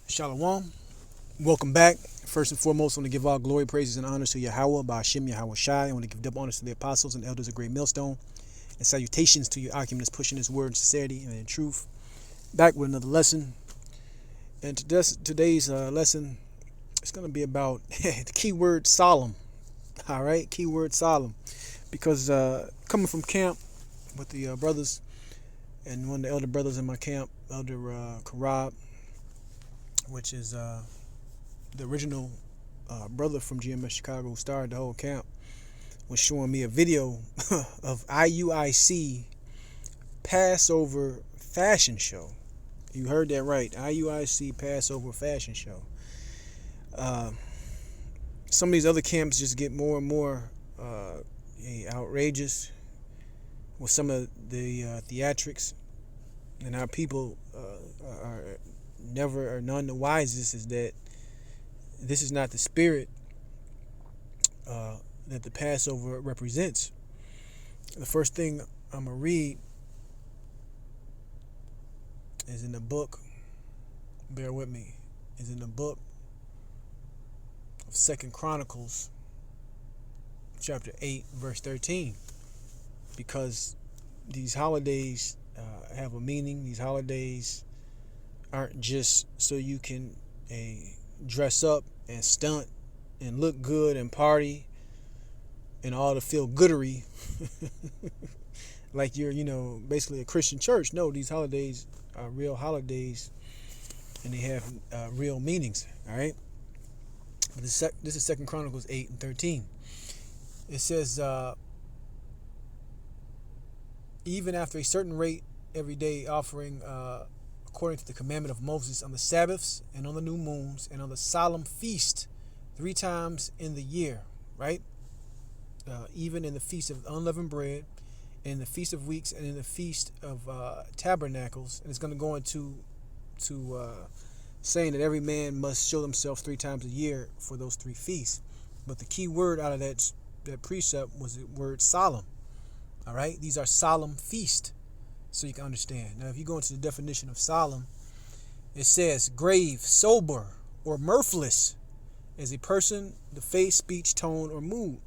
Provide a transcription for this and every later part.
Shalom. Welcome back. First and foremost, I want to give all glory, praises, and honors to Yahweh, Ba'ashem Yahweh Shai. I want to give double honors to the apostles and elders of Great Millstone. And salutations to your arguments pushing this word in sincerity and in truth. Back with another lesson. And today's lesson is going to be about the keyword solemn. All right, keyword solemn. Because coming from camp with the brothers and one of the elder brothers in my camp, Elder Karab, which is the original brother from GMS Chicago who started the whole camp, was showing me a video of IUIC Passover fashion show. You heard that right. IUIC Passover fashion show. Some of these other camps just get more and more outrageous with some of the theatrics, and our people are none the wisest is that this is not the spirit that the Passover represents. The first thing I'm going to read is in the book, bear with me, is in the book of 2 Chronicles, chapter 8, verse 13. Because these holidays have a meaning. These holidays aren't just so you can dress up and stunt and look good and party and all the feel goodery like you're, basically a Christian church. No, these holidays are real holidays and they have real meanings. All right. But this is 2 Chronicles 8 and 13. It says, even after a certain rate every day offering according to the commandment of Moses on the Sabbaths and on the new moons and on the solemn feast 3 times in the year, right? Even in the feast of unleavened bread, and in the feast of weeks, and in the feast of tabernacles. And it's going to go into saying that every man must show themselves 3 times a year for those 3 feasts. But the key word out of that precept was the word solemn. All right, these are solemn feasts, so you can understand. Now, if you go into the definition of solemn, it says grave, sober, or mirthless as a person, the face, speech, tone, or mood.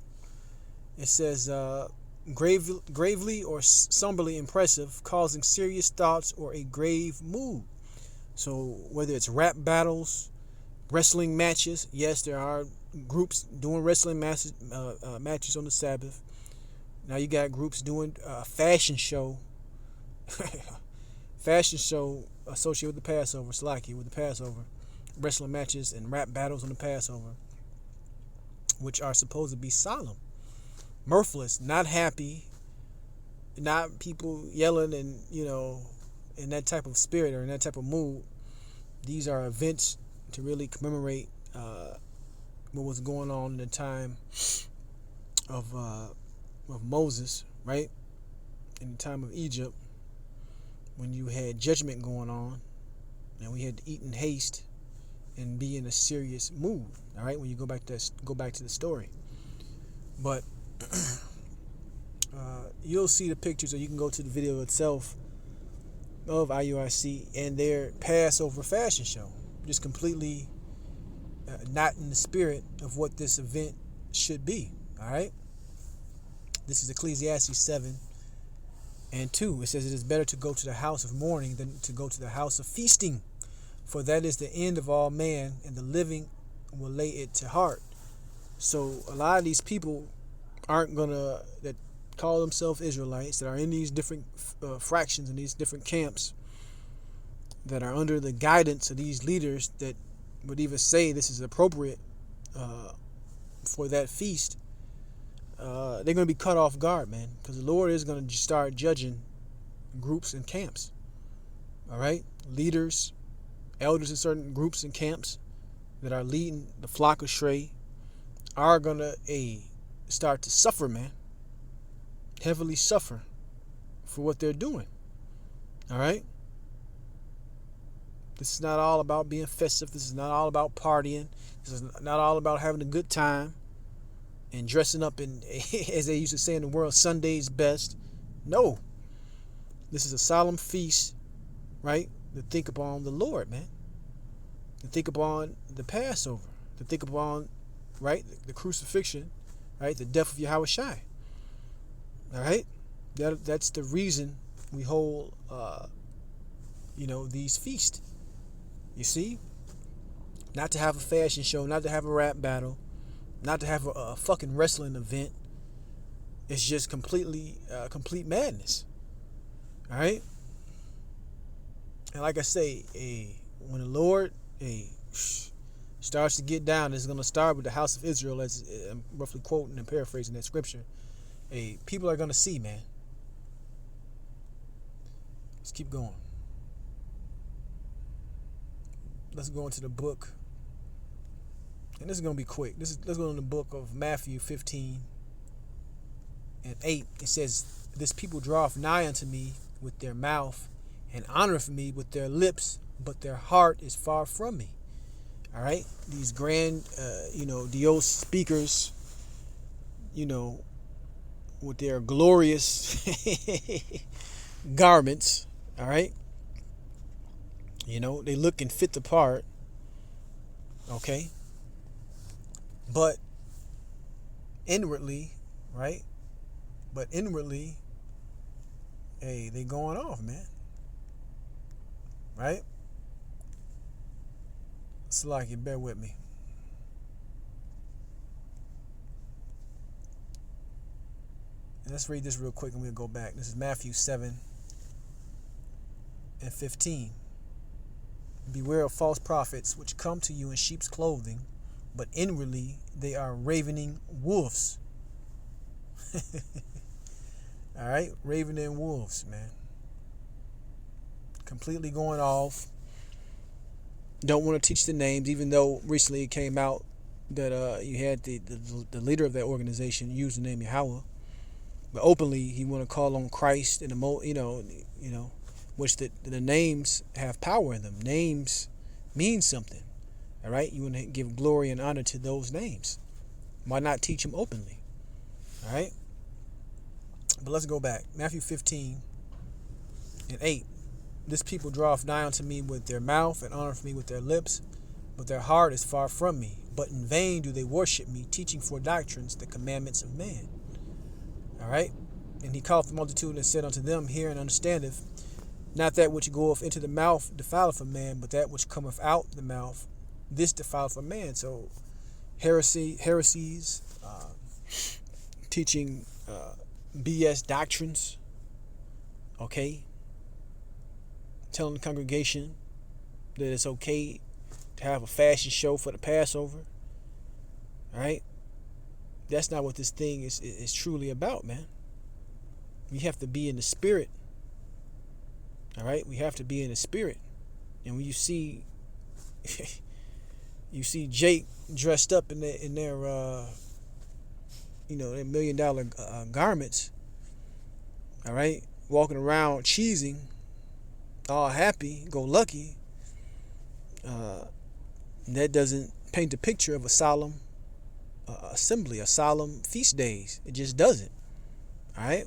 It says gravely or somberly impressive, causing serious thoughts or a grave mood. So whether it's rap battles, wrestling matches, yes, there are groups doing wrestling matches on the Sabbath. Now you got groups doing a fashion show, associated with the Passover, with the Passover, wrestling matches and rap battles on the Passover, which are supposed to be solemn, mirthless, not happy, not people yelling and in that type of spirit or in that type of mood. These are events to really commemorate what was going on in the time of Moses, right? In the time of Egypt, when you had judgment going on, and we had to eat in haste and be in a serious mood. All right, when you go back to the story, but you'll see the pictures, or you can go to the video itself of IUIC and their Passover fashion show. Just completely not in the spirit of what this event should be. All right. This is Ecclesiastes 7 and 2. It says, it is better to go to the house of mourning than to go to the house of feasting, for that is the end of all man, and the living will lay it to heart. So a lot of these people that call themselves Israelites, that are in these different fractions and these different camps, that are under the guidance of these leaders that would even say this is appropriate for that feast, they're going to be cut off guard, man, because the Lord is going to start judging groups and camps. All right, leaders, elders in certain groups and camps that are leading the flock astray are going to start to suffer, man, heavily suffer for what they're doing. All right, this is not all about being festive. This is not all about partying. This is not all about having a good time and dressing up in, as they used to say in the world, Sunday's best. No. This is a solemn feast, right? To think upon the Lord, man. to think upon the Passover, to think upon, right, the crucifixion, right, the death of Yahweh Shai. All right, that's the reason we hold, these feasts. You see, not to have a fashion show, not to have a rap battle, not to have a fucking wrestling event. It's just complete madness. All right, and like I say, when the Lord starts to get down, it's going to start with the house of Israel, as I'm roughly quoting and paraphrasing that scripture. People are going to see, man. Let's keep going. Let's go into the book. And this is going to be quick. Let's go into the book of Matthew 15 and 8. It says, "This people draweth nigh unto me with their mouth, and honoreth me with their lips, but their heart is far from me." All right? These grand, Dios speakers, with their glorious garments, all right? They look and fit the part, okay? But inwardly, right? But inwardly, they going off, man. Right? Salaki, bear with me. And let's read this real quick and we'll go back. This is Matthew 7 and 15. "Beware of false prophets, which come to you in sheep's clothing, but inwardly they are ravening wolves." All right, ravening wolves, man. Completely going off. Don't want to teach the names, even though recently it came out that you had the leader of that organization use the name Yahweh, but openly he want to call on Christ and which the names have power in them. Names mean something. All right, you want to give glory and honor to those names. Why not teach them openly? All right, but let's go back. Matthew 15 and 8. "This people draweth nigh unto me with their mouth, and honoreth me with their lips, but their heart is far from me. But in vain do they worship me, teaching for doctrines the commandments of man." All right, "And he calleth the multitude and said unto them, Hear and understandeth, not that which goeth into the mouth defileth a man, but that which cometh out the mouth, this defileth a man." So heresies, teaching BS doctrines, okay, telling the congregation that it's okay to have a fashion show for the Passover. All right, that's not what this thing is truly about, man. We have to be in the spirit. All right, we have to be in the spirit. And when you see Jake dressed up in their their $1 million garments, all right, walking around cheesing, all happy, go lucky, that doesn't paint a picture of a solemn assembly, a solemn feast days. It just doesn't. All right.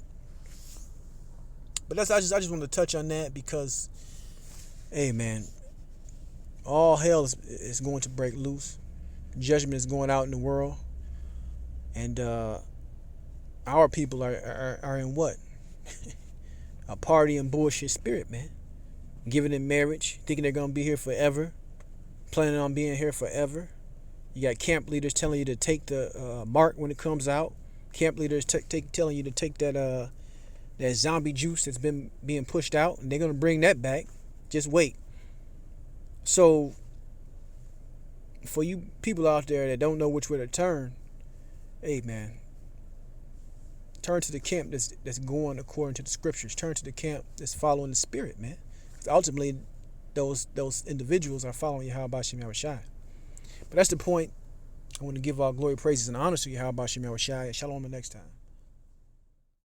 But I just want to touch on that because, hey man, all hell is going to break loose. Judgment is going out in the world, and our people are in what? A party and bullshit spirit, man. Giving in marriage, thinking they're gonna be here forever, planning on being here forever. You got camp leaders telling you to take the mark when it comes out. Camp leaders telling you to take that zombie juice that's been being pushed out, and they're gonna bring that back. Just wait. So, for you people out there that don't know which way to turn, hey man, turn to the camp that's going according to the scriptures. Turn to the camp that's following the spirit, man. Ultimately, those individuals are following Yahweh Shem Yahweh Shai. But that's the point. I want to give all glory, praises, and honor to Yahweh Shem Yahweh Shai. Shalom the next time.